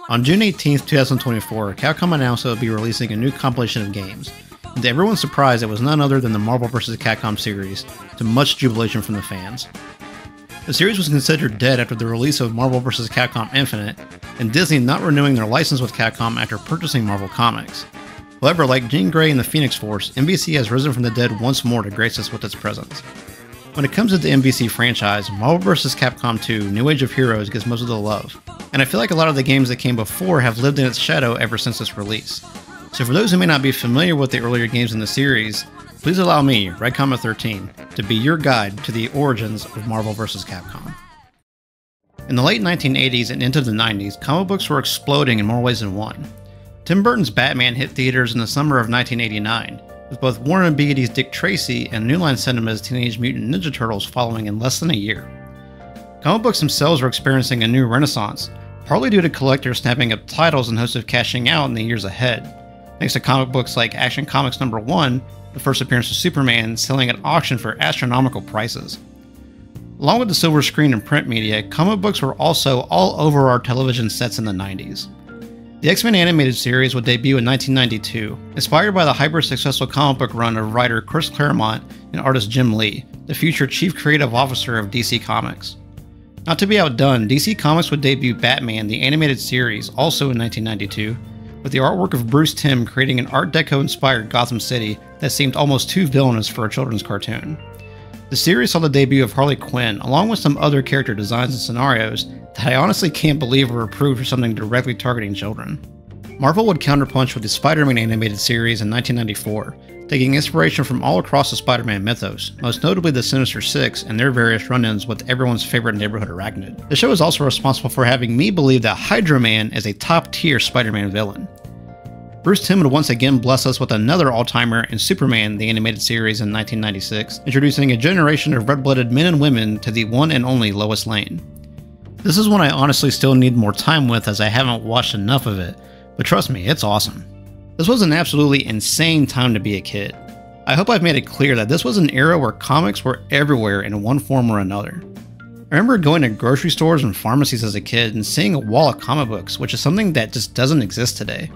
On June 18, 2024, Capcom announced it would be releasing a new compilation of games, and to everyone's surprise, it was none other than the Marvel vs. Capcom series, to much jubilation from the fans. The series was considered dead after the release of Marvel vs. Capcom Infinite, and Disney not renewing their license with Capcom after purchasing Marvel Comics. However, like Jean Grey and the Phoenix Force, MVC has risen from the dead once more to grace us with its presence. When it comes to the MVC franchise, Marvel vs. Capcom 2 New Age of Heroes gets most of the love, and I feel like a lot of the games that came before have lived in its shadow ever since its release. So for those who may not be familiar with the earlier games in the series, please allow me, Red Comet 13, to be your guide to the origins of Marvel vs. Capcom. In the late 1980s and into the 90s, comic books were exploding in more ways than one. Tim Burton's Batman hit theaters in the summer of 1989, with both Warren Beatty's Dick Tracy and New Line Cinema's Teenage Mutant Ninja Turtles following in less than a year. Comic books themselves were experiencing a new renaissance, partly due to collectors snapping up titles in hopes of cashing out in the years ahead, thanks to comic books like Action Comics #1, the first appearance of Superman, selling at auction for astronomical prices. Along with the silver screen and print media, comic books were also all over our television sets in the 90s. The X-Men animated series would debut in 1992, inspired by the hyper-successful comic book run of writer Chris Claremont and artist Jim Lee, the future chief creative officer of DC Comics. Not to be outdone, DC Comics would debut Batman the animated series also in 1992, with the artwork of Bruce Timm creating an Art Deco-inspired Gotham City that seemed almost too villainous for a children's cartoon. The series saw the debut of Harley Quinn, along with some other character designs and scenarios that I honestly can't believe were approved for something directly targeting children. Marvel would counterpunch with the Spider-Man animated series in 1994, taking inspiration from all across the Spider-Man mythos, most notably the Sinister Six and their various run-ins with everyone's favorite neighborhood arachnid. The show is also responsible for having me believe that Hydro Man is a top-tier Spider-Man villain. Bruce Timm would once again bless us with another all-timer in Superman the animated series in 1996, introducing a generation of red-blooded men and women to the one and only Lois Lane. This is one I honestly still need more time with as I haven't watched enough of it, but trust me, it's awesome. This was an absolutely insane time to be a kid. I hope I've made it clear that this was an era where comics were everywhere in one form or another. I remember going to grocery stores and pharmacies as a kid and seeing a wall of comic books, which is something that just doesn't exist today.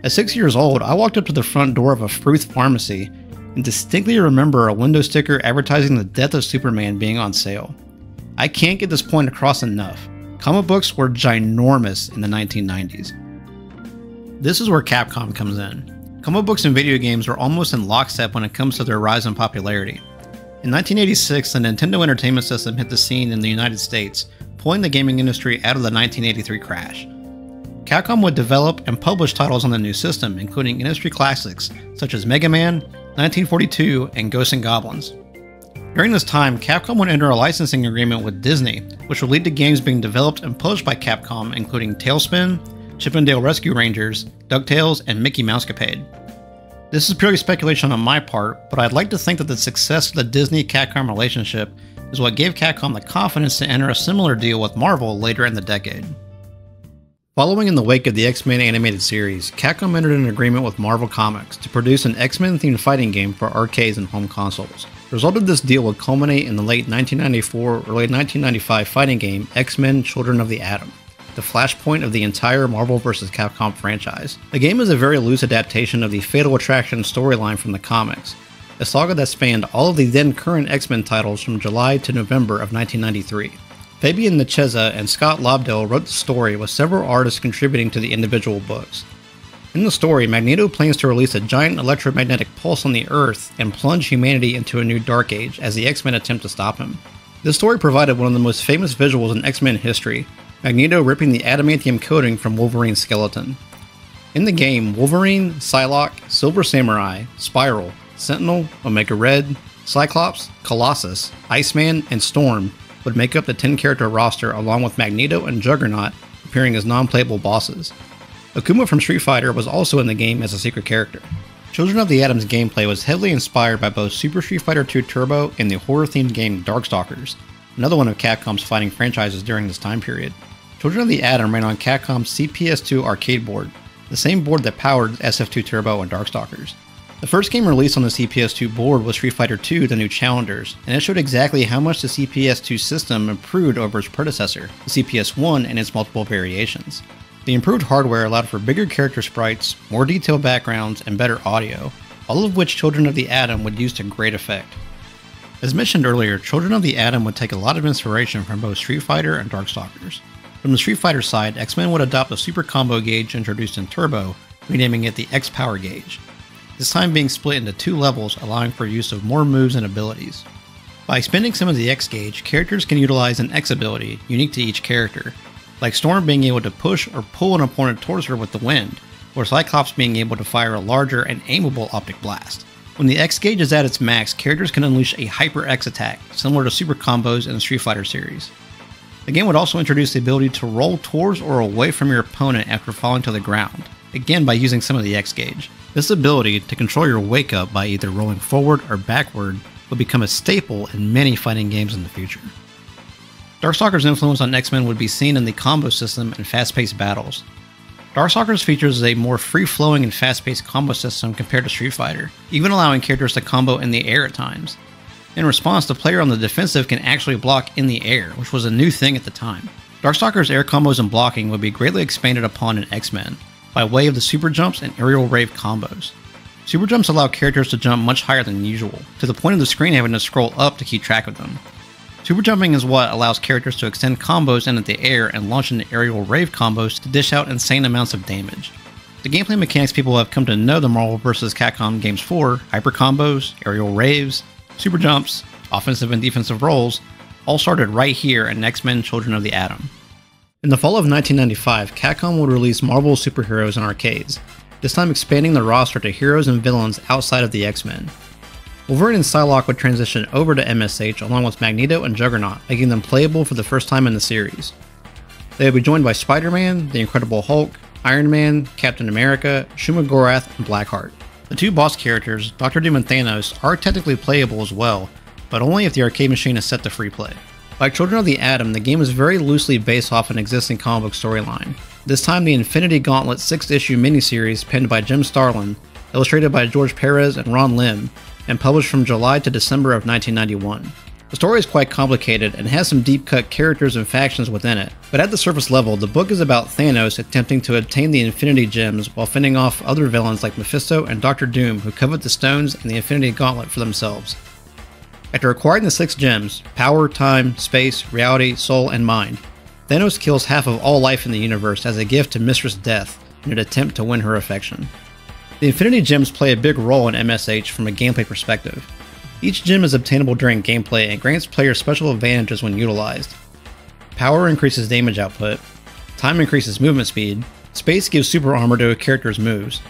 At 6 years old, I walked up to the front door of a Fruth pharmacy and distinctly remember a window sticker advertising the death of Superman being on sale. I can't get this point across enough. Comic books were ginormous in the 1990s. This is where Capcom comes in. Comic books and video games are almost in lockstep when it comes to their rise in popularity. In 1986, the Nintendo Entertainment System hit the scene in the United States, pulling the gaming industry out of the 1983 crash. Capcom would develop and publish titles on the new system, including industry classics such as Mega Man, 1942, and Ghosts and Goblins. During this time, Capcom would enter a licensing agreement with Disney, which would lead to games being developed and published by Capcom, including Tailspin, Chip 'n Dale Rescue Rangers, DuckTales, and Mickey Mousecapade. This is purely speculation on my part, but I'd like to think that the success of the Disney-Capcom relationship is what gave Capcom the confidence to enter a similar deal with Marvel later in the decade. Following in the wake of the X-Men animated series, Capcom entered an agreement with Marvel Comics to produce an X-Men themed fighting game for arcades and home consoles. The result of this deal would culminate in the late 1994 or late 1995 fighting game X-Men Children of the Atom, the flashpoint of the entire Marvel vs. Capcom franchise. The game is a very loose adaptation of the Fatal Attraction storyline from the comics, a saga that spanned all of the then current X-Men titles from July to November of 1993. Fabian Nicieza and Scott Lobdell wrote the story with several artists contributing to the individual books. In the story, Magneto plans to release a giant electromagnetic pulse on the Earth and plunge humanity into a new Dark Age as the X-Men attempt to stop him. This story provided one of the most famous visuals in X-Men history, Magneto ripping the adamantium coating from Wolverine's skeleton. In the game, Wolverine, Psylocke, Silver Samurai, Spiral, Sentinel, Omega Red, Cyclops, Colossus, Iceman, and Storm would make up the 10-character roster along with Magneto and Juggernaut appearing as non-playable bosses. Akuma from Street Fighter was also in the game as a secret character. Children of the Atom's gameplay was heavily inspired by both Super Street Fighter II Turbo and the horror-themed game Darkstalkers, another one of Capcom's fighting franchises during this time period. Children of the Atom ran on Capcom's CPS2 arcade board, the same board that powered SF2 Turbo and Darkstalkers. The first game released on the CPS2 board was Street Fighter II: The New Challengers, and it showed exactly how much the CPS2 system improved over its predecessor, the CPS1, and its multiple variations. The improved hardware allowed for bigger character sprites, more detailed backgrounds, and better audio, all of which Children of the Atom would use to great effect. As mentioned earlier, Children of the Atom would take a lot of inspiration from both Street Fighter and Darkstalkers. From the Street Fighter side, X-Men would adopt a super combo gauge introduced in Turbo, renaming it the X-Power gauge, this time being split into 2 levels, allowing for use of more moves and abilities. By expending some of the X gauge, characters can utilize an X ability unique to each character, like Storm being able to push or pull an opponent towards her with the wind, or Cyclops being able to fire a larger and aimable optic blast. When the X gauge is at its max, characters can unleash a Hyper X attack, similar to super combos in the Street Fighter series. The game would also introduce the ability to roll towards or away from your opponent after falling to the ground, again by using some of the X gauge. This ability to control your wake up by either rolling forward or backward would become a staple in many fighting games in the future. Darkstalkers' influence on X-Men would be seen in the combo system and fast-paced battles. Darkstalkers features a more free-flowing and fast-paced combo system compared to Street Fighter, even allowing characters to combo in the air at times. In response, the player on the defensive can actually block in the air, which was a new thing at the time. Darkstalkers' air combos and blocking would be greatly expanded upon in X-Men, by way of the super jumps and aerial rave combos. Super jumps allow characters to jump much higher than usual, to the point of the screen having to scroll up to keep track of them. Super jumping is what allows characters to extend combos into the air and launch into aerial rave combos to dish out insane amounts of damage. The gameplay mechanics people have come to know the Marvel vs. Capcom games for, hyper combos, aerial raves, super jumps, offensive and defensive rolls, all started right here in X-Men Children of the Atom. In the fall of 1995, Capcom would release Marvel superheroes in arcades, this time expanding the roster to heroes and villains outside of the X-Men. Wolverine and Psylocke would transition over to MSH along with Magneto and Juggernaut, making them playable for the first time in the series. They would be joined by Spider-Man, the Incredible Hulk, Iron Man, Captain America, Shuma Gorath, and Blackheart. The 2 boss characters, Doctor Doom and Thanos, are technically playable as well, but only if the arcade machine is set to free play. Like Children of the Atom, the game is very loosely based off an existing comic book storyline. This time the Infinity Gauntlet 6-issue miniseries penned by Jim Starlin, illustrated by George Perez and Ron Lim, and published from July to December of 1991. The story is quite complicated and has some deep-cut characters and factions within it, but at the surface level, the book is about Thanos attempting to obtain the Infinity Gems while fending off other villains like Mephisto and Doctor Doom who covet the stones and the Infinity Gauntlet for themselves. After acquiring the 6 gems, power, time, space, reality, soul, and mind, Thanos kills half of all life in the universe as a gift to Mistress Death in an attempt to win her affection. The Infinity Gems play a big role in MSH from a gameplay perspective. Each gem is obtainable during gameplay and grants players special advantages when utilized. Power increases damage output, time increases movement speed, space gives super armor to a character's moves,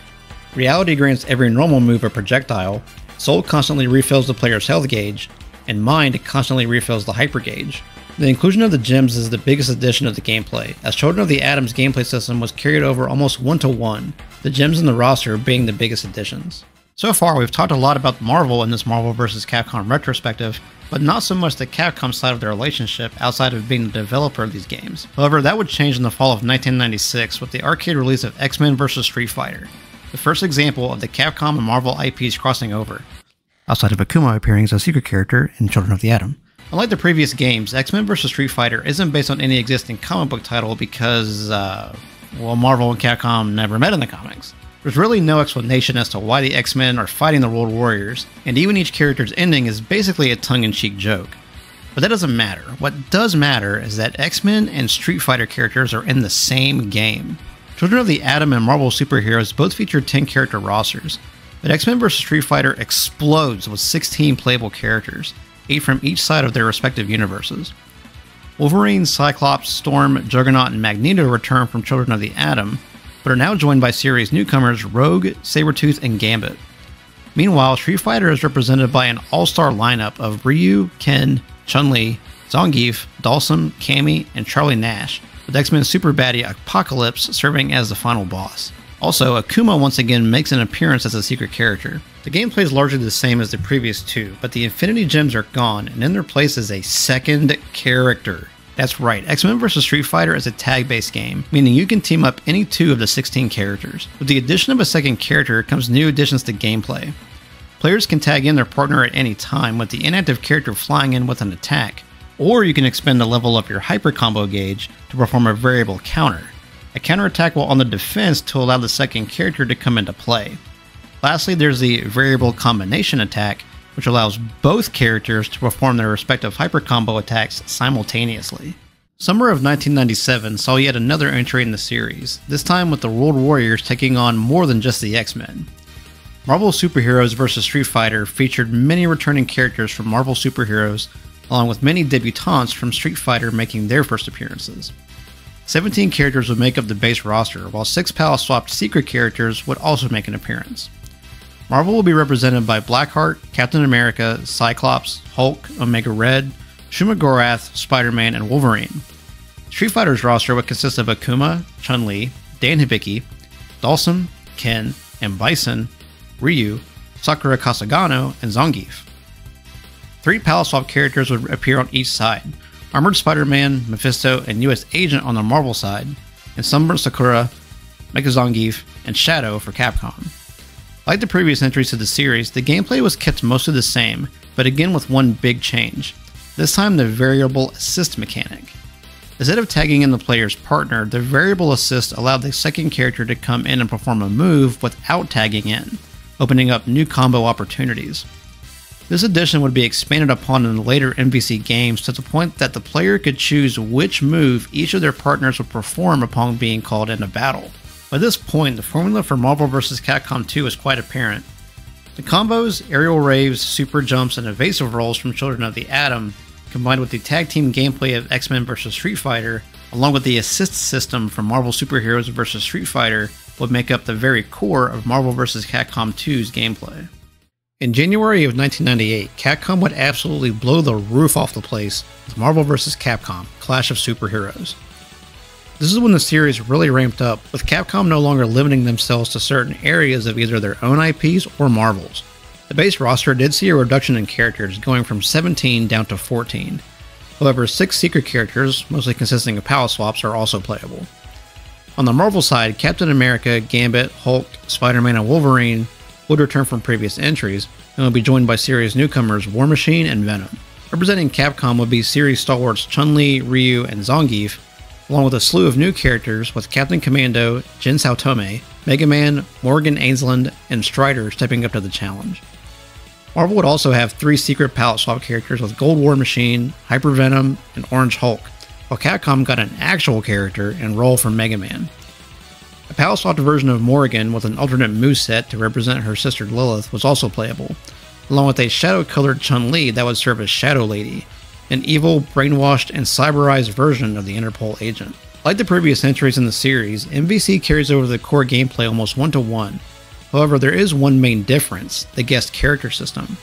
reality grants every normal move a projectile, soul constantly refills the player's health gauge, and mind constantly refills the hyper gauge. The inclusion of the gems is the biggest addition of the gameplay, as Children of the Atom's gameplay system was carried over almost 1-to-1, the gems in the roster being the biggest additions. So far, we've talked a lot about Marvel in this Marvel vs. Capcom retrospective, but not so much the Capcom side of their relationship outside of being the developer of these games. However, that would change in the fall of 1996 with the arcade release of X-Men vs. Street Fighter, the first example of the Capcom and Marvel IPs crossing over, outside of Akuma appearing as a secret character in Children of the Atom. Unlike the previous games, X-Men vs. Street Fighter isn't based on any existing comic book title because, Marvel and Capcom never met in the comics. There's really no explanation as to why the X-Men are fighting the World Warriors, and even each character's ending is basically a tongue-in-cheek joke. But that doesn't matter. What does matter is that X-Men and Street Fighter characters are in the same game. Children of the Atom and Marvel superheroes both feature 10 character rosters, but X-Men vs. Street Fighter explodes with 16 playable characters, 8 from each side of their respective universes. Wolverine, Cyclops, Storm, Juggernaut, and Magneto return from Children of the Atom, but are now joined by series newcomers Rogue, Sabretooth, and Gambit. Meanwhile, Street Fighter is represented by an all-star lineup of Ryu, Ken, Chun-Li, Zangief, Dhalsim, Cammy, and Charlie Nash, with X-Men super baddie Apocalypse serving as the final boss. Also, Akuma once again makes an appearance as a secret character. The gameplay is largely the same as the previous 2, but the Infinity Gems are gone, and in their place is a second character. That's right, X-Men vs. Street Fighter is a tag-based game, meaning you can team up any 2 of the 16 characters. With the addition of a second character comes new additions to gameplay. Players can tag in their partner at any time, with the inactive character flying in with an attack, or you can expend to level up your hyper combo gauge to perform a variable counter. a counterattack while on the defense to allow the second character to come into play. Lastly, there's the variable combination attack, which allows both characters to perform their respective hyper combo attacks simultaneously. Summer of 1997 saw yet another entry in the series, this time with the World Warriors taking on more than just the X-Men. Marvel Superheroes vs. Street Fighter featured many returning characters from Marvel Superheroes, along with many debutantes from Street Fighter making their first appearances. 17 characters would make up the base roster, while 6 pal-swapped secret characters would also make an appearance. Marvel will be represented by Blackheart, Captain America, Cyclops, Hulk, Omega Red, Shuma Gorath, Spider-Man, and Wolverine. Street Fighter's roster would consist of Akuma, Chun-Li, Dan Hibiki, Dhalsim, Ken, and Bison, Ryu, Sakura Kasagano, and Zangief. 3 pal-swap characters would appear on each side: Armored Spider-Man, Mephisto, and US Agent on the Marvel side, and Sunburned Sakura, Mecha Zangief, and Shadow for Capcom. Like the previous entries to the series, the gameplay was kept mostly the same, but again with one big change. This time the variable assist mechanic. Instead of tagging in the player's partner, the variable assist allowed the second character to come in and perform a move without tagging in, opening up new combo opportunities. This addition would be expanded upon in the later MVC games to the point that the player could choose which move each of their partners would perform upon being called into battle. By this point, the formula for Marvel vs. Capcom 2 is quite apparent. The combos, aerial raves, super jumps, and evasive rolls from Children of the Atom, combined with the tag team gameplay of X-Men vs. Street Fighter, along with the assist system from Marvel Superheroes vs. Street Fighter, would make up the very core of Marvel vs. Capcom 2's gameplay. In January of 1998, Capcom would absolutely blow the roof off the place with Marvel vs. Capcom: Clash of Superheroes. This is when the series really ramped up, with Capcom no longer limiting themselves to certain areas of either their own IPs or Marvel's. The base roster did see a reduction in characters, going from 17 down to 14. However, 6 secret characters, mostly consisting of pal swaps, are also playable. On the Marvel side, Captain America, Gambit, Hulk, Spider-Man, and Wolverine would return from previous entries, and will be joined by series newcomers War Machine and Venom. Representing Capcom would be series stalwarts Chun-Li, Ryu, and Zangief, along with a slew of new characters with Captain Commando, Jin Saotome, Mega Man, Morgan Ainsland, and Strider stepping up to the challenge. Marvel would also have 3 secret palette swap characters with Gold War Machine, Hyper Venom, and Orange Hulk, while Capcom got an actual character and role from Mega Man. A palette swapped version of Morgan with an alternate moveset to represent her sister Lilith was also playable, along with a shadow-colored Chun-Li that would serve as Shadow Lady, an evil, brainwashed, and cyberized version of the Interpol agent. Like the previous entries in the series, MVC carries over the core gameplay almost one-to-one. However, there is one main difference: the guest character system.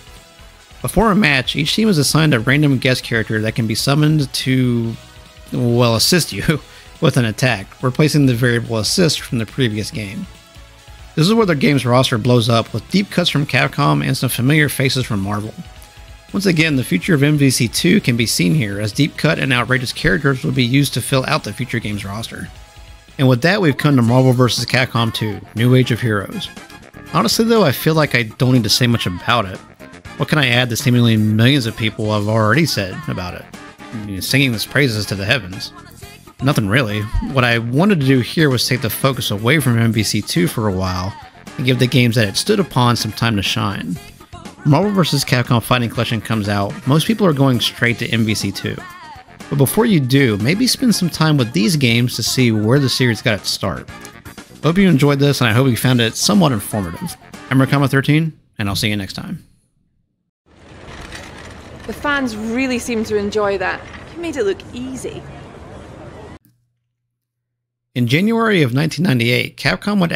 Before a match, each team is assigned a random guest character that can be summoned to, well, assist you with an attack, replacing the variable assist from the previous game. This is where the game's roster blows up, with deep cuts from Capcom and some familiar faces from Marvel. Once again, the future of MVC2 can be seen here, as deep cut and outrageous characters will be used to fill out the future game's roster. And with that, we've come to Marvel vs. Capcom 2, New Age of Heroes. Honestly though, I feel like I don't need to say much about it. What can I add that seemingly millions of people have already said about it? Singing its praises to the heavens. Nothing really. What I wanted to do here was take the focus away from MVC2 for a while, and give the games that it stood upon some time to shine. Marvel vs. Capcom Fighting Collection comes out, most people are going straight to MVC2. But before you do, maybe spend some time with these games to see where the series got its start. Hope you enjoyed this, and I hope you found it somewhat informative. I'm Rakama13, and I'll see you next time. The fans really seem to enjoy that. You made it look easy. In January of 1998, Capcom would